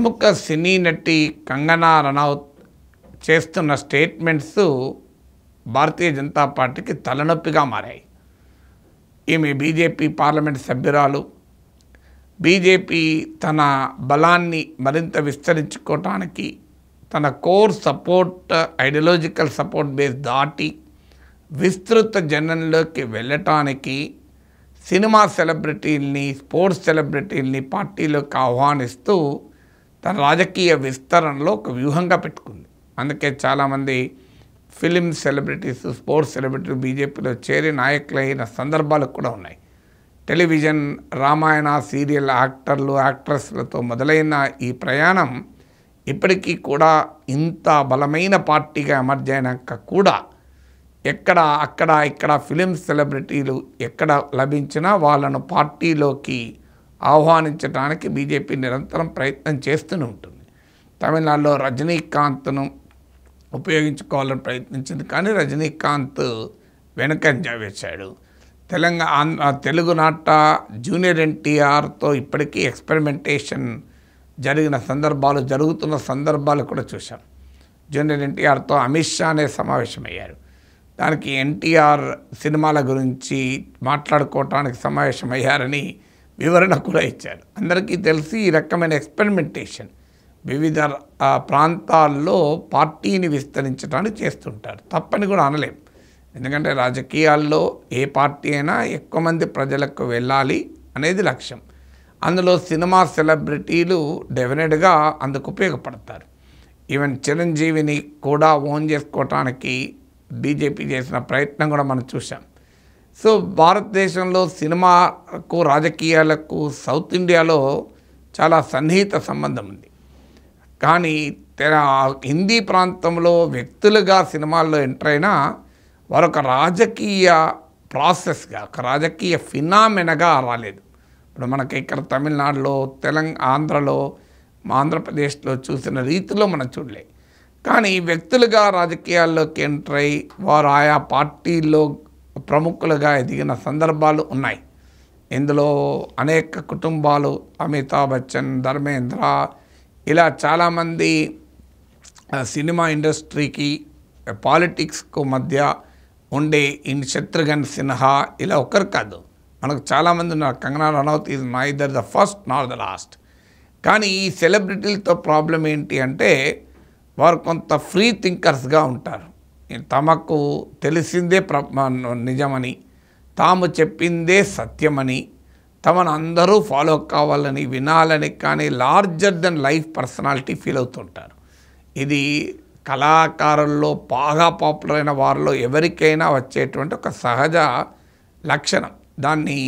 ప్రముఖ సినీ నటి కంగనా రనౌత్ చేస్తున్న స్టేట్మెంట్స్ భారతీయ జనతా పార్టీకి తలనొప్పిగా మారాయి. ఈమె బీజేపీ పార్లమెంట్ సభ్యురాలు. బీజేపీ తన బలాన్ని మరింత విస్తరించుకోవటానికి తన core support ideological support base దాటి విస్తృత జనంలోకి వెళ్ళటానికి సినిమా సెలబ్రిటీల్ని, స్పోర్ట్స్ సెలబ్రిటీల్ని పార్టీలోకి ఆహ్వానిస్తూ తన రాజకీయ విస్తరణలో ఒక వ్యూహంగా పెట్టుకుంది. అందుకే చాలామంది ఫిలిం సెలబ్రిటీస్, స్పోర్ట్స్ సెలబ్రిటీలు బీజేపీలో చేరి నాయకులైన సందర్భాలు కూడా ఉన్నాయి. టెలివిజన్, రామాయణ సీరియల్ యాక్టర్లు, యాక్ట్రెస్లతో మొదలైన ఈ ప్రయాణం ఇప్పటికీ కూడా ఇంత బలమైన పార్టీగా ఎమర్జ్ అయినాక కూడా ఇక్కడ ఫిలిం సెలబ్రిటీలు ఎక్కడ లభించినా వాళ్ళను పార్టీలోకి ఆహ్వానించడానికి బీజేపీ నిరంతరం ప్రయత్నం చేస్తూనే ఉంటుంది. తమిళనాడులో రజనీకాంత్ను ఉపయోగించుకోవాలని ప్రయత్నించింది, కానీ రజనీకాంత్ వెనకంజ వేశాడు. తెలుగునాట జూనియర్ ఎన్టీఆర్తో ఇప్పటికీ ఎక్స్పెరిమెంటేషన్ జరుగుతున్న సందర్భాలు కూడా చూశాం. జూనియర్ ఎన్టీఆర్తో అమిత్ షానే సమావేశమయ్యారు. దానికి ఎన్టీఆర్ సినిమాల గురించి మాట్లాడుకోవటానికి సమావేశమయ్యారని వివరణ కూడా ఇచ్చారు. అందరికీ తెలిసి ఈ రకమైన ఎక్స్పెరిమెంటేషన్ వివిధ ప్రాంతాల్లో పార్టీని విస్తరించడానికి చేస్తుంటారు. తప్పని కూడా అనలేం. ఎందుకంటే రాజకీయాల్లో ఏ పార్టీ అయినా ఎక్కువ మంది ప్రజలకు వెళ్ళాలి అనేది లక్ష్యం. అందులో సినిమా సెలబ్రిటీలు డెఫినెట్గా అందుకు ఉపయోగపడతారు. ఈవెన్ చిరంజీవిని కూడా ఓన్ చేసుకోవటానికి బీజేపీ చేసిన ప్రయత్నం కూడా మనం చూసాం. సో భారతదేశంలో సినిమాకు, రాజకీయాలకు సౌత్ ఇండియాలో చాలా సన్నిహిత సంబంధం ఉంది. కానీ హిందీ ప్రాంతంలో వ్యక్తులుగా సినిమాల్లో ఎంటర్ అయినా వారు ఒక రాజకీయ ప్రాసెస్గా, ఒక రాజకీయ ఫినామినగా రాలేదు. ఇప్పుడు మనకి ఇక్కడ తమిళనాడులో, ఆంధ్రలో, ఆంధ్రప్రదేశ్లో చూసిన రీతిలో మనం చూడలే. కానీ వ్యక్తులుగా రాజకీయాల్లోకి ఎంటర్ అయ్యి వారు ఆయా పార్టీల్లో ప్రముఖులుగా ఎదిగిన సందర్భాలు ఉన్నాయి. ఇందులో అనేక కుటుంబాలు, అమితాబ్ బచ్చన్, ధర్మేంద్ర, ఇలా చాలామంది సినిమా ఇండస్ట్రీకి, పాలిటిక్స్కు మధ్య ఉండే శత్రుఘ్న సిన్హా, ఇలా ఒకరు కాదు, మనకు చాలామంది ఉన్నారు. Kangana Ranaut is neither the first nor the last. కానీ ఈ సెలబ్రిటీలతో ప్రాబ్లం ఏంటి అంటే వారు కొంత ఫ్రీ థింకర్స్గా ఉంటారు. తమకు తెలిసిందే నిజమని, తాము చెప్పిందే సత్యమని, తమను అందరూ ఫాలో కావాలని, వినాలని, కానీ larger than life personality feel అవుతుంటారు. ఇది కళాకారుల్లో బాగా పాపులర్ అయిన వారిలో ఎవరికైనా వచ్చేటువంటి ఒక సహజ లక్షణం. దాన్ని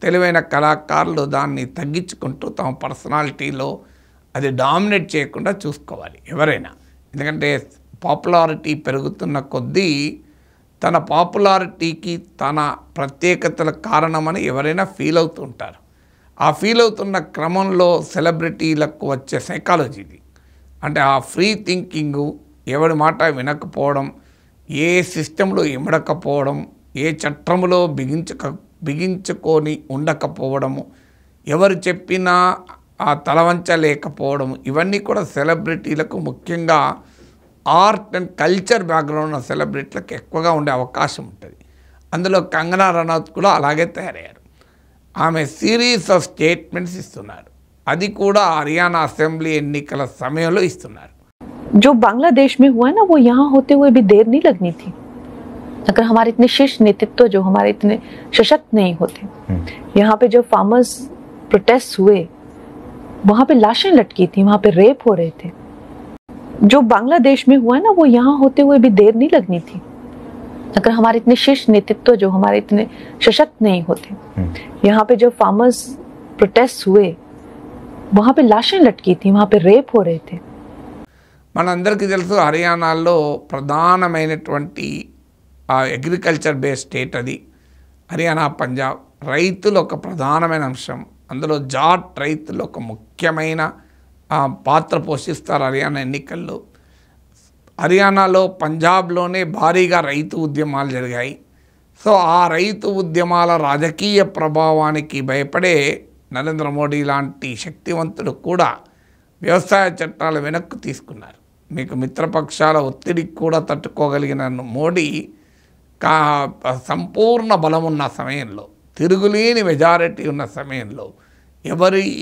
తెలివైన కళాకారులు దాన్ని తగ్గించుకుంటూ తమ పర్సనాలిటీలో అది డామినేట్ చేయకుండా చూసుకోవాలి ఎవరైనా. ఎందుకంటే పాపులారిటీ పెరుగుతున్న కొద్దీ తన పాపులారిటీకి, తన ప్రత్యేకతల కారణమని ఎవరైనా ఫీల్ అవుతుంటారు. ఆ ఫీల్ అవుతున్న క్రమంలో సెలబ్రిటీలకు వచ్చే సైకాలజీ ఇది. అంటే ఆ ఫ్రీ థింకింగు, ఎవరి మాట వినకపోవడం, ఏ సిస్టంలో ఇమడకపోవడం, ఏ చట్టంలో బిగించుకొని ఉండకపోవడము, ఎవరు చెప్పినా ఆ తలవంచలేకపోవడం, ఇవన్నీ కూడా సెలబ్రిటీలకు, ముఖ్యంగా ఆర్ట్ అండ్ కల్చర్ బ్యాక్గ్రౌండ్ ఉన్న సెలబ్రిటీలకు ఎక్కువగా ఉండే అవకాశం ఉంటుంది. అందులో కంగనా రనౌత్ కూడా అలాగే తయారయ్యారు. ఆమె సిరీస్ ఆఫ్ స్టేట్మెంట్స్ ఇస్తున్నారు. అది కూడా హర్యానా అసెంబ్లీ ఎన్నికల సమయంలో ఇస్తున్నారు. जो बांग्लादेश में हुआ ना, वो यहाँ होते हुए भी देर नहीं लगनी थी. अगर हमारे इतने शीर्ष नेतृत्व जो हमारे इतने सशक्त नहीं होते, यहाँ पे जब फार्मर्स प्रोटेस्ट हुए, वहां पे लाशें लटकी थी, वहां पे रेप हो रहे थे. जो बांग्लादेश में हुआ ना, वो यहाँ होते हुए भी देर नहीं लगनी थी. अगर हमारे इतने शीर्ष नेतृत्व जो हमारे इतने सशक्त नहीं होते, यहाँ पे जब फार्मर्स प्रोटेस्ट हुए, वहां पे लाशें लटकी थी, वहां पे रेप हो रहे थे. మనందరికీ తెలుసు హర్యానాలో ప్రధానమైనటువంటి అగ్రికల్చర్ బేస్డ్ స్టేట్ అది. హర్యానా, పంజాబ్ రైతులు ఒక ప్రధానమైన అంశం. అందులో జాట్ రైతులు ఒక ముఖ్యమైన పాత్ర పోషిస్తారు హర్యానా ఎన్నికల్లో. హర్యానాలో, పంజాబ్లోనే భారీగా రైతు ఉద్యమాలు జరిగాయి. సో ఆ రైతు ఉద్యమాల రాజకీయ ప్రభావానికి భయపడే నరేంద్ర మోడీ లాంటి శక్తివంతుడు కూడా వ్యవసాయ చట్టాలు వెనక్కు తీసుకున్నారు. మీకు మిత్రపక్షాల ఒత్తిడికి కూడా తట్టుకోగలిగిన మోడీ సంపూర్ణ బలం ఉన్న సమయంలో, తిరుగులేని మెజారిటీ ఉన్న సమయంలో,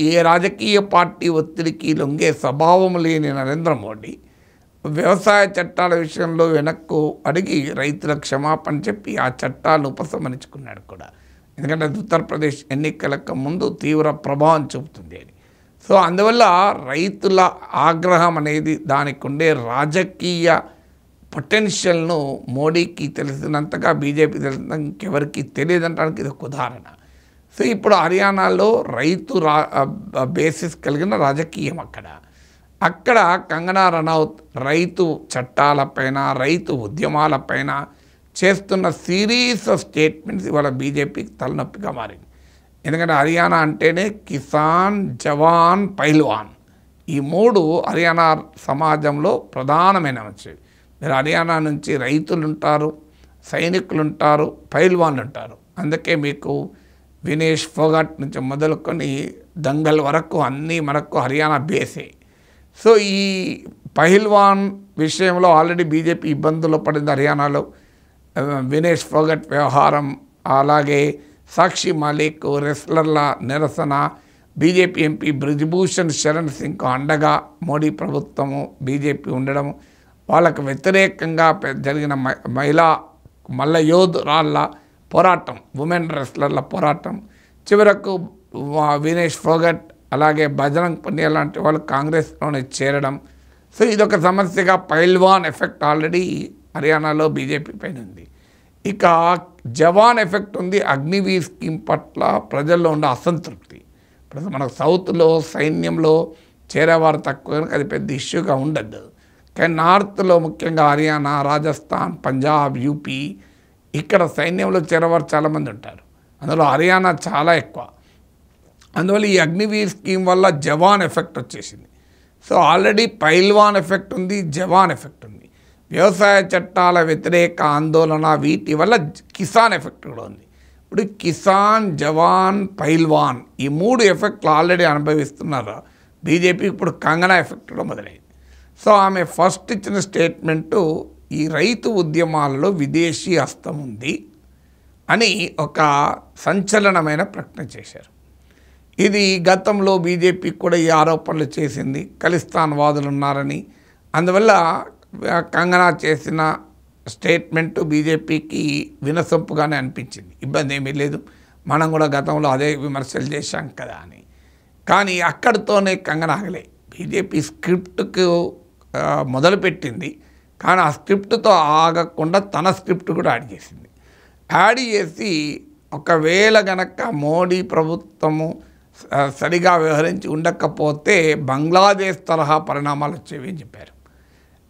ఏ రాజకీయ పార్టీ ఒత్తిడికి లొంగే స్వభావం లేని నరేంద్ర మోడీ వ్యవసాయ చట్టాల విషయంలో వెనక్కు అడిగి రైతులకు క్షమాపణ చెప్పి ఆ చట్టాలను ఉపసంహరించుకున్నాడు కూడా. ఎందుకంటే ఉత్తరప్రదేశ్ ఎన్నికలకు ముందు తీవ్ర ప్రభావం చూపుతుంది అని. సో అందువల్ల రైతుల ఆగ్రహం అనేది దానికి ఉండే రాజకీయ పొటెన్షియల్ను మోడీకి తెలిసినంతగా బీజేపీ తెలిసినంత ఇంకెవరికి తెలియదంటానికి ఇది ఒక ఉదాహరణ. సో ఇప్పుడు హర్యానాలో రైతు బేసిస్ కలిగిన రాజకీయం అక్కడ కంగనా రనౌత్ రైతు చట్టాలపైన, రైతు ఉద్యమాలపైన చేస్తున్న సిరీస్ ఆఫ్ స్టేట్మెంట్స్ ఇవాళ బీజేపీకి తలనొప్పిగా మారింది. ఎందుకంటే హర్యానా అంటేనే కిసాన్, జవాన్, పైల్వాన్, ఈ మూడు హర్యానా సమాజంలో ప్రధానమైన అంశాలు. మీరు హర్యానా నుంచి రైతులు ఉంటారు, సైనికులు ఉంటారు, పైల్వాన్లు ఉంటారు. అందుకే మీకు వినేష్ ఫోగాట్ నుంచి మొదలుకొని దంగల్ వరకు అన్నీ మనకు హర్యానా బేసే. సో ఈ పహిల్వాన్ విషయంలో ఆల్రెడీ బీజేపీ ఇబ్బందుల్లో పడింది హర్యానాలో. వినేష్ ఫోగట్ వ్యవహారం, అలాగే సాక్షి మాలిక్ రెస్లర్ల నిరసన, బీజేపీ ఎంపీ బ్రిజ్భూషణ్ శరణ్ సింగ్కు అండగా మోడీ ప్రభుత్వము బీజేపీ ఉండడం, వాళ్ళకు వ్యతిరేకంగా జరిగిన మల్ల యోధురాళ్ళ పోరాటం, ఉమెన్ రెస్లర్ల పోరాటం, చివరకు వినేష్ ఫోగట్ అలాగే బజరంగ్ పునియా లాంటి వాళ్ళు కాంగ్రెస్లోనే చేరడం. సో ఇదొక సమస్యగా పైల్వాన్ ఎఫెక్ట్ ఆల్రెడీ హర్యానాలో బీజేపీ పైన ఉంది. ఇక జవాన్ ఎఫెక్ట్ ఉంది. అగ్నివీర్ స్కీమ్ పట్ల ప్రజల్లో ఉండే అసంతృప్తి. ఇప్పుడు మనకు సౌత్లో సైన్యంలో చేరేవారు తక్కువ కనుక అది పెద్ద ఇష్యూగా ఉండదు. కానీ నార్త్లో ముఖ్యంగా హర్యానా, రాజస్థాన్, పంజాబ్, యూపీ ఇక్కడ సైన్యంలో చేరేవారు చాలామంది ఉంటారు. అందులో హర్యానా చాలా ఎక్కువ. అందువల్ల ఈ అగ్నివీర్ స్కీమ్ వల్ల జవాన్ ఎఫెక్ట్ వచ్చేసింది. సో ఆల్రెడీ పైల్వాన్ ఎఫెక్ట్ ఉంది, జవాన్ ఎఫెక్ట్ ఉంది. వ్యవసాయ చట్టాల వ్యతిరేక ఆందోళన వీటి వల్ల కిసాన్ ఎఫెక్ట్ కూడా ఉంది. ఇప్పుడు కిసాన్, జవాన్, పైల్వాన్ ఈ మూడు ఎఫెక్ట్లు ఆల్రెడీ అనుభవిస్తున్నారు బీజేపీ. ఇప్పుడు కంగనా ఎఫెక్ట్ కూడా మొదలైంది. సో ఆమె ఫస్ట్ ఇచ్చిన స్టేట్మెంటు ఈ రైతు ఉద్యమాలలో విదేశీ హస్తం ఉంది అని ఒక సంచలనమైన ప్రకటన చేశారు. ఇది గతంలో బీజేపీ కూడా ఈ ఆరోపణలు చేసింది, ఖలిస్తాన్ వాదులు ఉన్నారని. అందువల్ల కంగనా చేసిన స్టేట్మెంటు బీజేపీకి వినసొంపుగానే అనిపించింది. ఇబ్బంది ఏమీ లేదు, మనం కూడా గతంలో అదే విమర్శలు చేశాం కదా అని. కానీ అక్కడితోనే కంగనా ఆగలే. బీజేపీ స్క్రిప్ట్కు మొదలుపెట్టింది, కానీ ఆ స్క్రిప్ట్తో ఆగకుండా తన స్క్రిప్ట్ కూడా యాడ్ చేసింది. యాడ్ చేసి ఒకవేళ గనక మోడీ ప్రభుత్వము సరిగా వ్యవహరించి ఉండకపోతే బంగ్లాదేశ్ తరహా పరిణామాలు వచ్చేవి అని చెప్పారు.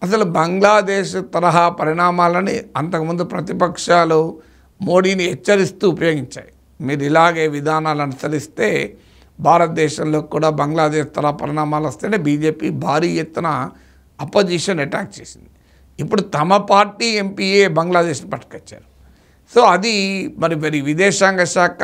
అసలు బంగ్లాదేశ్ తరహా పరిణామాలని అంతకుముందు ప్రతిపక్షాలు మోడీని హెచ్చరిస్తూ ఉపయోగించాయి. మీరు ఇలాగే విధానాలు అనుసరిస్తే భారతదేశంలో కూడా బంగ్లాదేశ్ తరహా పరిణామాలు వస్తేనే బీజేపీ భారీ ఎత్తున అపోజిషన్ అటాక్ చేసింది. ఇప్పుడు తమ పార్టీ ఎంపీఏ బంగ్లాదేశ్ని పట్టుకొచ్చారు. సో అది మరి విదేశాంగ శాఖ,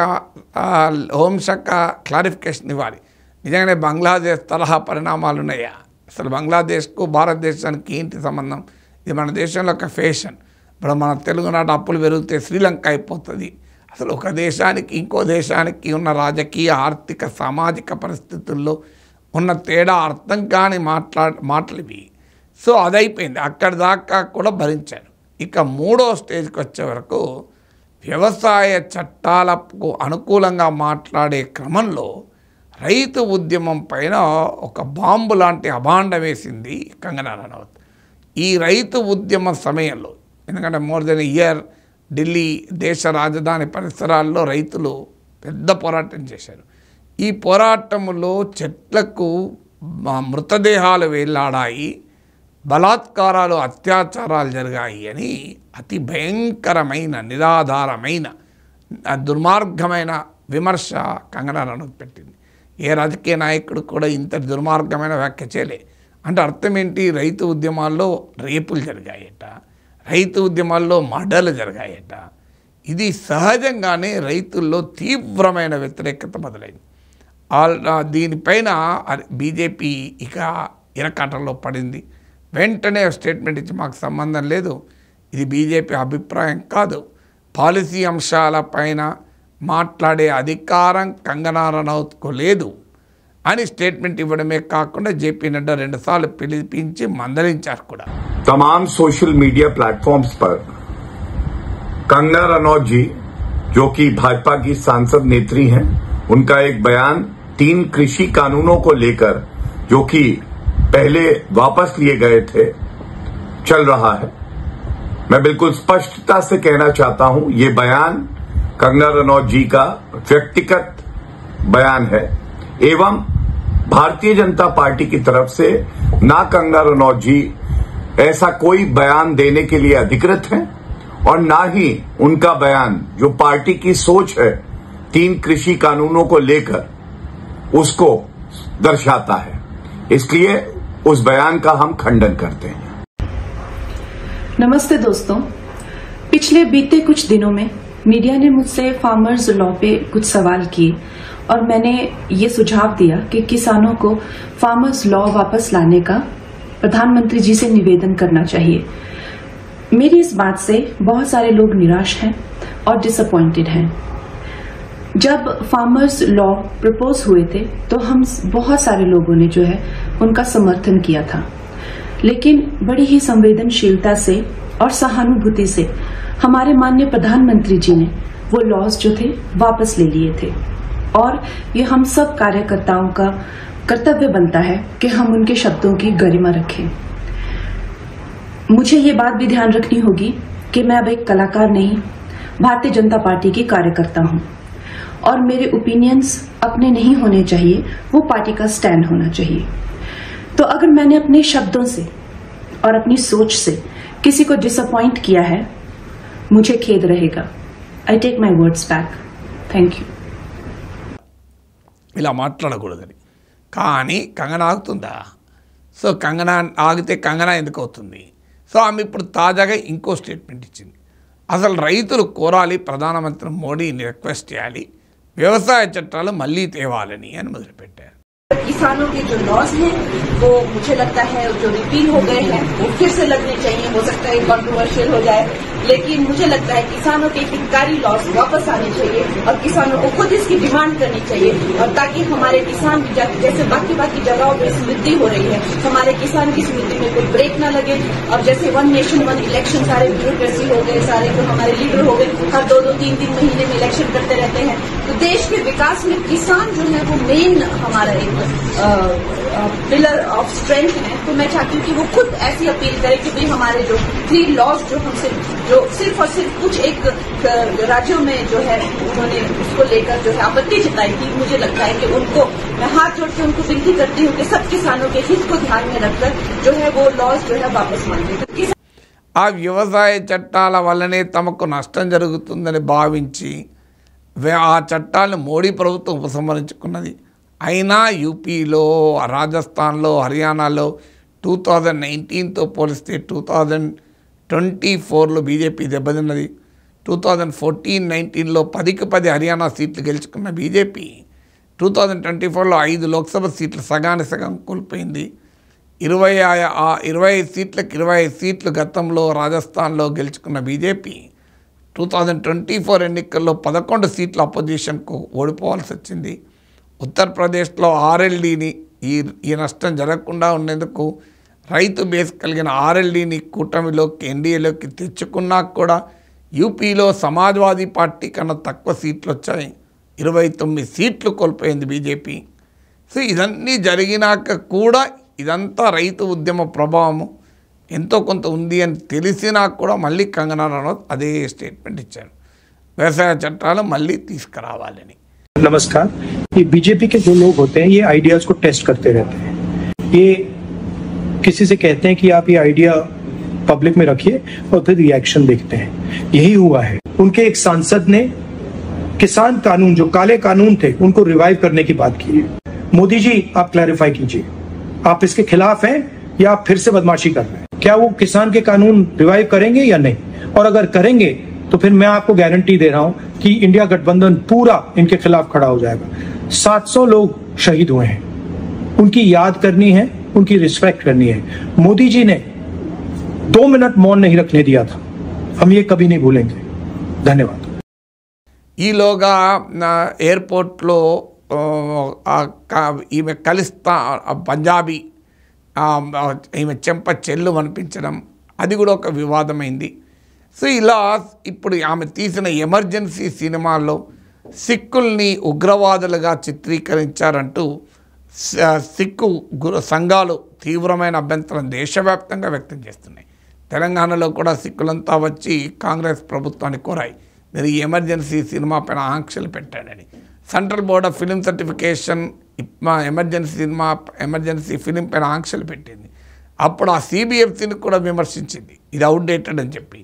హోంశాఖ క్లారిఫికేషన్ ఇవ్వాలి. నిజంగానే బంగ్లాదేశ్ తరహా పరిణామాలు ఉన్నాయా? అసలు బంగ్లాదేశ్కు భారతదేశానికి ఏంటి సంబంధం? ఇది మన దేశంలో ఒక ఫ్యాషన్. ఇప్పుడు మన తెలుగునాట అప్పులు పెరిగితే శ్రీలంక అయిపోతుంది. అసలు ఒక దేశానికి ఇంకో దేశానికి ఉన్న రాజకీయ, ఆర్థిక, సామాజిక పరిస్థితుల్లో ఉన్న తేడా అర్థం కాని మాటలు ఇవి. సో అదైపోయింది, అక్కడి దాకా కూడా భరించారు. ఇక మూడో స్టేజ్కి వచ్చే వరకు వ్యవసాయ చట్టాలకు అనుకూలంగా మాట్లాడే క్రమంలో రైతు ఉద్యమం పైన ఒక బాంబు లాంటి అభాండం వేసింది కంగనా రనౌత్. ఈ రైతు ఉద్యమ సమయంలో, ఎందుకంటే మోర్ దెన్ ఇయర్ ఢిల్లీ దేశ రాజధాని పరిసరాల్లో రైతులు పెద్ద పోరాటం చేశారు. ఈ పోరాటంలో చెట్లకు మృతదేహాలు వేలాడాయి, బలాత్కారాలు, అత్యాచారాలు జరిగాయి అని అతి భయంకరమైన, నిరాధారమైన, దుర్మార్గమైన విమర్శ కంగనా రనౌత్ పెట్టింది. ఏ రాజకీయ నాయకుడు కూడా ఇంత దుర్మార్గమైన వ్యాఖ్య చేయలే. అంటే అర్థం ఏంటి? రైతు ఉద్యమాల్లో రేపులు జరిగాయట, రైతు ఉద్యమాల్లో మర్డర్లు జరిగాయట. ఇది సహజంగానే రైతుల్లో తీవ్రమైన వ్యతిరేకత మొదలైంది. దీనిపైన బీజేపీ ఇక ఇరకాటంలో పడింది. వెంటనే స్టేట్మెంట్ ఇచ్చి మాకు సంబంధం లేదు, ఇది బీజేపీ అభిప్రాయం కాదు, పాలసీ అంశాలపైన మాట్లాడే అధికారం కంగనా రనౌత్కు లేదు అని స్టేట్మెంట్ ఇవ్వడమే కాకుండా జేపీ నడ్డా 2 साल పిలిపించి మందలించారు కూడా. तमाम सोशल मीडिया प्लेटफॉर्म्स पर कंगना रनौत जी, जो कि भाजपा की सांसद नेत्री हैं, उनका एक बयान 3 कृषि कानूनों को लेकर, जो कि पहले वापस लिए गए थे, चल रहा है. मैं बिल्कुल स्पष्टता से कहना चाहता हूं, ये बयान कंगना रनौत जी का व्यक्तिगत बयान है एवं भारतीय जनता पार्टी की तरफ से ना कंगना रनौत जी ऐसा कोई बयान देने के लिए अधिकृत है और ना ही उनका बयान जो पार्टी की सोच है 3 कृषि कानूनों को लेकर उसको दर्शाता है. इसलिए उस बयान का हम खंडन करते हैं. नमस्ते दोस्तों, पिछले बीते कुछ दिनों में मीडिया ने मुझसे फार्मर्स लॉ पे कुछ सवाल किए और मैंने ये सुझाव दिया कि किसानों को फार्मर्स लॉ वापस लाने का प्रधानमंत्री जी से निवेदन करना चाहिए. मेरी इस बात से बहुत सारे लोग निराश हैं और डिसअपॉइंटेड हैं. जब फार्मर्स लॉ प्रपोज हुए थे तो हम बहुत सारे लोगों ने जो है उनका समर्थन किया था, लेकिन बड़ी ही संवेदनशीलता से और सहानुभूति से हमारे माननीय प्रधानमंत्री जी ने वो लॉज जो थे वापस ले लिए थे और ये हम सब कार्यकर्ताओं का कर्तव्य बनता है कि हम उनके शब्दों की गरिमा रखें. मुझे ये बात भी ध्यान रखनी होगी कि मैं अब एक कलाकार नहीं, भारतीय जनता पार्टी की कार्यकर्ता हूं और मेरे ओपिनियंस अपने नहीं होने चाहिए, वो पार्टी का स्टैंड होना चाहिए. तो अगर मैंने अपने शब्दों से और अपनी सोच से किसी को डिसअपॉइंट किया है, मुझे खेद रहेगा. I take my words back. Thank you. ఇలా మాట్లాడకూడదని, కానీ కంగనా ఆగుతుందా? సో కంగనా ఆగితే కంగనా ఎందుకు అవుతుంది? సో ఆమె ఇప్పుడు తాజాగా ఇంకో స్టేట్మెంట్ ఇచ్చింది. అసలు రైతులు కోరాలి, ప్రధానమంత్రి మోడీని రిక్వెస్ట్ చేయాలి, వ్యవసాయ చట్టాలు మళ్ళీ తేవాలని అని మొదలుపెట్టారు. किसानों के जो लॉज हैं वो मुझे लगता है जो रिपील हो गए हैं वो फिर से लगने चाहिए. हो सकता है कॉन्ट्रोवर्शियल हो जाए, लेकिन मुझे लगता है किसानों के हितकारी लॉज वापस आने चाहिए और किसानों को खुद इसकी डिमांड करनी चाहिए, और ताकि हमारे किसान भी जैसे बाकी जगहों पर समृद्धि हो रही है, हमारे किसान की समृद्धि में कोई ब्रेक ना लगे. और जैसे 1 नेशन 1 इलेक्शन सारे ब्यूरोक्रेसी हो गए, सारे जो हमारे लीडर हो गए हर 2-3 महीने में इलेक्शन करते रहते हैं, तो देश के विकास में किसान जो है वो मेन हमारा एक पिलर ऑफ स्ट्रेंथ है. तो मैं चाहती हूँ कि वो खुद ऐसी अपील करे कि भाई हमारे जो 3 लॉज जो हमसे जो सिर्फ और सिर्फ कुछ एक राज्यों में जो है उन्होंने उसको लेकर जो है आपत्ति जताई थी, मुझे लगता है कि उनको मैं हाथ जोड़ के उनको विनती करती हूँ कि सब किसानों के हित को ध्यान में रखकर जो है वो लॉज जो है वापस मांगे. ఆ వ్యవసాయ చట్టాల వల్లనే తమకు నష్టం జరుగుతుందని భావించి ఆ చట్టాలను మోడీ ప్రభుత్వం ఉపసంహరించుకున్నది. అయినా యూపీలో, రాజస్థాన్లో, హర్యానాలో 2019తో పోలిస్తే 2024లో బీజేపీ దెబ్బతిన్నది. 2014-19లో 10కి 10 హర్యానా సీట్లు గెలుచుకున్న బీజేపీ 2024లో 5 లోక్సభ సీట్లు సగానికి సగం కోల్పోయింది. 25 సీట్లకు 25 సీట్లు గతంలో రాజస్థాన్లో గెలుచుకున్న బీజేపీ 2024 ఎన్నికల్లో 11 సీట్ల అపోజిషన్కు ఓడిపోవాల్సి వచ్చింది. ఉత్తరప్రదేశ్లో ఆర్ఎల్డీని ఈ నష్టం జరగకుండా ఉండేందుకు రైతు బేస్ కలిగిన ఆర్ఎల్డీని కూటమిలోకి ఎన్డీఏలోకి తెచ్చుకున్నా కూడా యూపీలో సమాజ్వాదీ పార్టీ కన్నా తక్కువ సీట్లు వచ్చాయి. 29 సీట్లు కోల్పోయింది బీజేపీ. సో ఇదన్నీ జరిగినాక కూడా ఇదంతా రైతు ఉద్యమ ప్రభావము ఎంతో కొంత ఉంది అని తెలిసినా కూడా మళ్ళీ కంగనా రనౌత్ అదే స్టేట్మెంట్ ఇచ్చారు, వ్యవసాయ చట్టాలు మళ్ళీ తీసుకురావాలని. नमस्कार. ये बीजेपी के जो लोग होते हैं ये आइडियाज को टेस्ट करते रहते हैं. ये किसी से कहते हैं कि आप ये आइडिया पब्लिक में रखिए और फिर रिएक्शन देखते हैं. यही हुआ है. उनके एक सांसद ने किसान कानून, जो काले कानून थे, उनको रिवाइव करने की बात की है. मोदी जी, आप क्लैरिफाई कीजिए, आप इसके खिलाफ हैं या आप फिर से बदमाशी कर रहे हैं? क्या वो किसान के कानून रिवाइव करेंगे या नहीं? और अगर करेंगे तो फिर मैं आपको गारंटी दे रहा हूं कि इंडिया गठबंधन पूरा इनके खिलाफ खड़ा हो जाएगा. 700 लोग शहीद हुए हैं, उनकी याद करनी है, उनकी रिस्पेक्ट करनी है। मोदी जी ने 2 मिनट मौन नहीं रखने दिया था, हम ये कभी नहीं भूलेंगे। धन्यवाद। ఈలోగా ఎయిర్పోర్ట్లో ఈమె కలిస్తా పంజాబీ ఈమె చెంప చెల్లు అనిపించడం అది కూడా ఒక వివాదమైంది. సో ఇలా ఇప్పుడు ఆమె తీసిన ఎమర్జెన్సీ సినిమాల్లో సిక్కుల్ని ఉగ్రవాదులుగా చిత్రీకరించారంటూ సిక్కు సంఘాలు తీవ్రమైన అభ్యంతరం దేశవ్యాప్తంగా వ్యక్తం చేస్తున్నాయి. తెలంగాణలో కూడా సిక్కులంతా వచ్చి కాంగ్రెస్ ప్రభుత్వాన్ని కోరాయి, మీరు ఈ ఎమర్జెన్సీ సినిమా పైన ఆంక్షలు పెట్టాడని. Central Board of Film Certification Emergency film పైన ఆంక్షలు పెట్టింది. అప్పుడు ఆ సిబిఎఫ్సిని కూడా విమర్శించింది, ఇది అవుట్డేటెడ్ అని చెప్పి.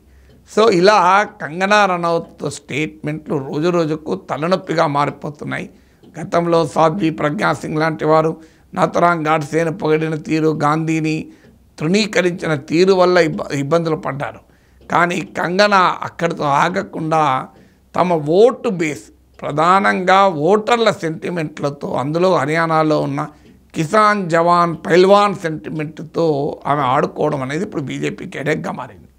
సో ఇలా కంగనా రనౌత్ స్టేట్మెంట్లు రోజు రోజుకు తలనొప్పిగా మారిపోతున్నాయి. గతంలో సాధ్వి ప్రజ్ఞా సింగ్ లాంటి వారు నాథురామ్ గాడ్సేను పొగిడిన తీరు, గాంధీని తృణీకరించిన తీరు వల్ల ఇబ్బందులు పడ్డారు. కానీ కంగనా అక్కడితో ఆగకుండా తమ ఓటు బేస్ ప్రధానంగా ఓటర్ల సెంటిమెంట్లతో, అందులో హర్యానాలో ఉన్న కిసాన్ జవాన్ పైల్వాన్ సెంటిమెంట్తో ఆమె ఆడుకోవడం అనేది ఇప్పుడు బీజేపీకి హెడేక్గా మారింది.